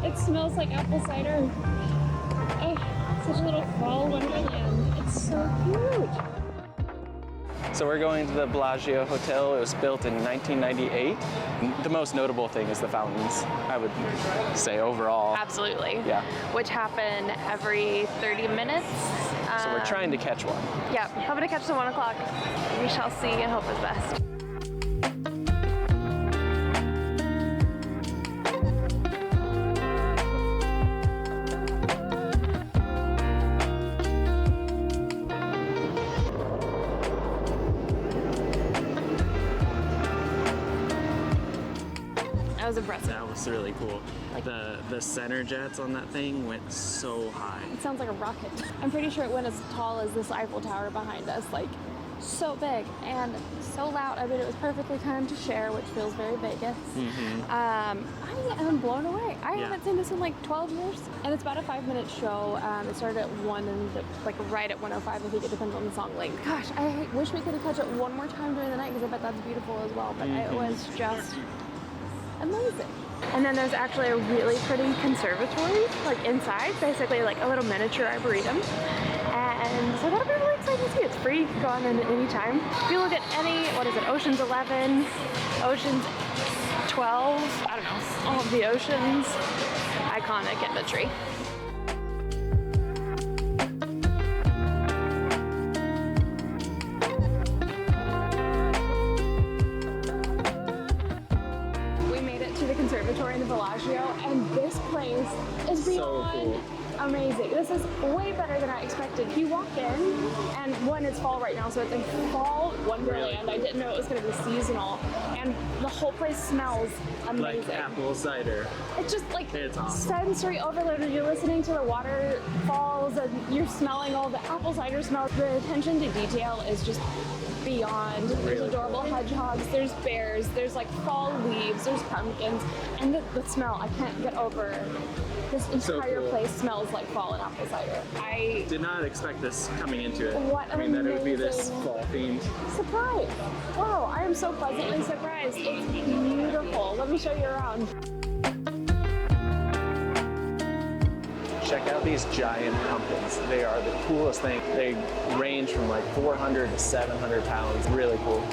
It smells like apple cider. Oh, such a little fall wonderland. It's so cute. So we're going to the Bellagio Hotel. It was built in 1998. The most notable thing is the fountains, I would say overall. Absolutely. Yeah. Which happen every 30 minutes. So we're trying to catch one. Yeah, hoping to catch the 1 o'clock. We shall see and hope it's best. That was impressive. That was really cool. The center jets on that thing went so high. It sounds like a rocket. I'm pretty sure it went as tall as this Eiffel Tower behind us, like so big and so loud. I mean, it was perfectly timed to share, which feels very Vegas. I am blown away. I haven't seen this in like 12 years, and it's about a 5-minute show. It started at 1 and like right at 1:05. I think it depends on the song length. Gosh, I wish we could have catch it one more time during the night because I bet that's beautiful as well. But it was just amazing. And then there's actually a really pretty conservatory, like inside, basically like a little miniature arboretum. And so that'll be really exciting to see. It's free, you can go on in any time. If you look at any, what is it, Ocean's 11, Ocean's 12, I don't know, all of the oceans, iconic imagery. Conservatory in the Bellagio, and this place is beyond amazing. This is way better than I expected. You walk in, and one, it's fall right now, so it's a fall wonderland. I didn't know it was going to be seasonal, and the whole place smells amazing. Like apple cider. It's just like it's awesome. Sensory overload. You're listening to the waterfalls, and you're smelling all the apple cider smell. The attention to detail is just beyond. There's adorable hedgehogs, there's bears, there's like fall leaves, there's pumpkins, and the smell, I can't get over. This entire place smells like fall and apple cider. I did not expect this coming into it. What I mean, that it would be this fall themed. Surprise! Wow, I am so pleasantly surprised. It's beautiful. Let me show you around. Check out these giant pumpkins. They are the coolest thing. They range from like 400 to 700 pounds. Really cool.